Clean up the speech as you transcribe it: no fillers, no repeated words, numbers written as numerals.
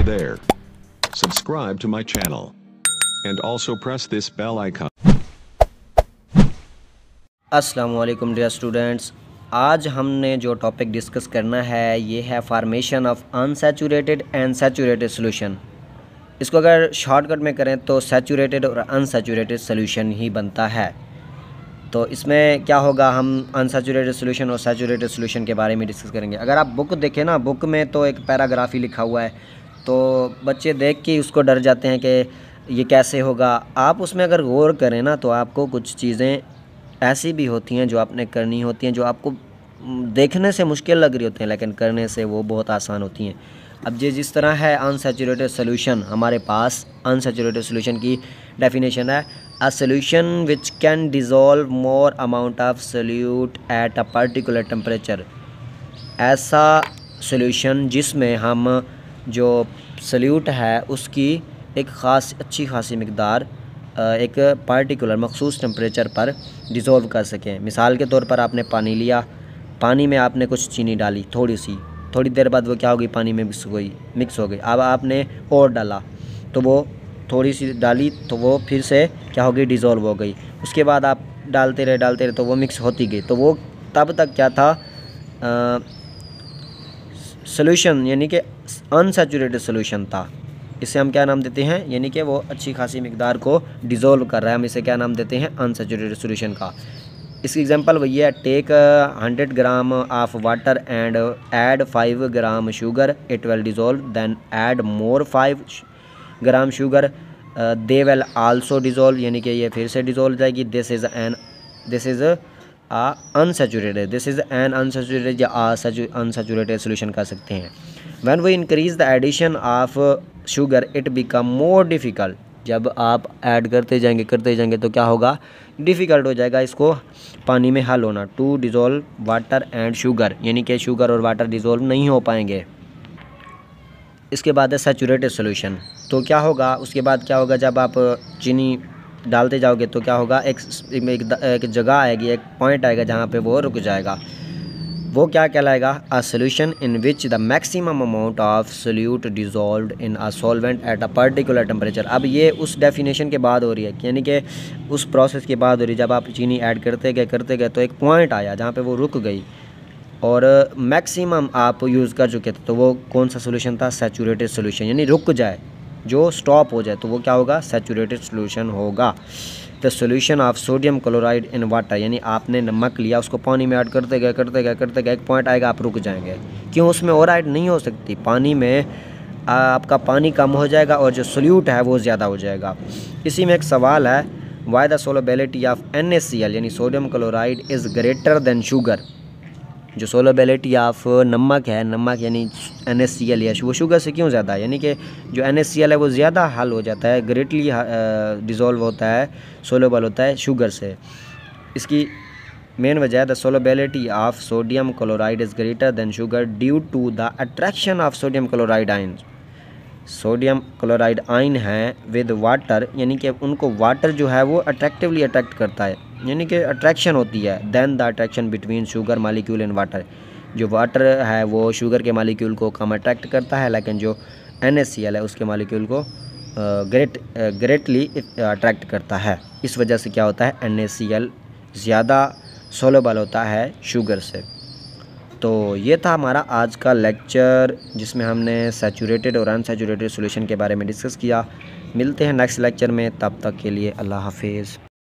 there. Subscribe to my channel. And also press this bell icon. अस्सलामु अलैकुम dear students, आज हमने जो टॉपिक डिस्कस करना है ये है formation of unsaturated and saturated solution. इसको अगर शॉर्टकट में करें तो सैचुरेटेड और अनसैचुरेटेड सॉल्यूशन ही बनता है। तो इसमें क्या होगा, हम अनसैचुरेटेड सॉल्यूशन और सैचुरेटेड सॉल्यूशन के बारे में डिस्कस करेंगे। अगर आप बुक देखें ना, बुक में तो एक पैराग्राफ ही लिखा हुआ है, तो बच्चे देख के उसको डर जाते हैं कि ये कैसे होगा। आप उसमें अगर गौर करें ना तो आपको कुछ चीज़ें ऐसी भी होती हैं जो आपने करनी होती हैं, जो आपको देखने से मुश्किल लग रही होती हैं लेकिन करने से वो बहुत आसान होती हैं। अब ये जिस तरह है अनसैचुरेटेड सॉल्यूशन, हमारे पास अनसैचुरेटेड सॉल्यूशन की डेफिनेशन है a solution which can dissolve more amount of solute eight a particular temperature. ऐसा सॉल्यूशन जिसमें हम जो सोल्यूट है उसकी एक ख़ास अच्छी खासी मकदार एक पार्टिकुलर मखसूस टेम्परेचर पर डिज़ोल्व कर सकें। मिसाल के तौर पर आपने पानी लिया, पानी में आपने कुछ चीनी डाली थोड़ी देर बाद वो क्या हो गई, पानी में मिक्स हो गई। अब आपने और डाला तो वो थोड़ी सी डाली तो वो फिर से क्या हो गई, डिज़ोल्व हो गई। उसके बाद आप डालते रहे तो वो मिक्स होती गई। तो वो तब तक क्या था, सॉल्यूशन यानी कि अनसैचुरेटेड सॉल्यूशन था। इसे हम क्या नाम देते हैं, यानी कि वो अच्छी खासी मकदार को डिज़ोल्व कर रहा है, हम इसे क्या नाम देते हैं, अनसैचुरेटेड सॉल्यूशन का। इसकी एग्जांपल वही है, take 100 gram of water and add 5 gram sugar, it will dissolve, then add more 5 gram sugar, they will also dissolve, यानी कि ये फिर से डिज़ोल्व जाएगी। दिस इज़ एन अनसैचुरेटेड या अनसैचुरेटेड सॉल्यूशन कर सकते हैं। When we increase the addition of sugar it become more difficult. जब आप ऐड करते जाएंगे तो क्या होगा, डिफ़िकल्ट हो जाएगा इसको पानी में हल होना। To dissolve water and sugar, यानी कि शुगर और वाटर डिज़ोल्व नहीं हो पाएंगे। इसके बाद है सैचुरेटेड सॉल्यूशन। तो क्या होगा, उसके बाद क्या होगा, जब आप चीनी डालते जाओगे तो क्या होगा, एक जगह आएगी, एक पॉइंट आएगा जहाँ पे वो रुक जाएगा। वो क्या कहलाएगा, a solution in which the maximum amount of solute dissolved in a solvent at a particular temperature. अब ये उस डेफिनेशन के बाद हो रही है, यानी कि उस प्रोसेस के बाद हो रही है। जब आप चीनी ऐड करते गए तो एक पॉइंट आया जहाँ पे वो रुक गई और मैक्सिमम आप यूज़ कर चुके थे। तो वो कौन सा सॉल्यूशन था, सैचुरेटेड सॉल्यूशन, यानी रुक जाए, जो स्टॉप हो जाए तो वो क्या होगा, सैचुरेटेड सॉल्यूशन होगा। The solution of sodium chloride in water, यानी आपने नमक लिया, उसको पानी में ऐड करते गए, एक पॉइंट आएगा आप रुक जाएंगे। क्यों, उसमें और ऐड नहीं हो सकती, पानी में आपका पानी कम हो जाएगा और जो सोल्यूट है वो ज़्यादा हो जाएगा। इसी में एक सवाल है, why the solubility of NaCl यानी sodium chloride is greater than sugar. जो सोलबिलिटी ऑफ नमक है, नमक यानी NaCl है, वो शुगर से क्यों ज़्यादा है, यानी कि जो NaCl है वो ज़्यादा हल हो जाता है, ग्रेटली डिज़ोल्व होता है, सोलेबल होता है शुगर से। इसकी मेन वजह है the solubility of sodium chloride is greater than sugar due to the attraction of sodium chloride ion. Sodium chloride ion है विद वाटर, यानी कि उनको वाटर जो है वो अट्रैक्टिवली अट्रैक्ट करता है, यानी कि अट्रैक्शन होती है। Then the attraction between sugar molecule and water, जो वाटर है वो शुगर के मालिक्यूल को कम अट्रैक्ट करता है, लेकिन जो NaCl है उसके मालिक्यूल को ग्रेटली अट्रैक्ट करता है। इस वजह से क्या होता है, NaCl ज़्यादा सोलेबल होता है शुगर से। तो ये था हमारा आज का लेक्चर, जिसमें हमने सैचुरेटेड और अनसैचुरेटेड सॉल्यूशन के बारे में डिस्कस किया। मिलते हैं नेक्स्ट लेक्चर में, तब तक के लिए अल्लाह हाफिज़।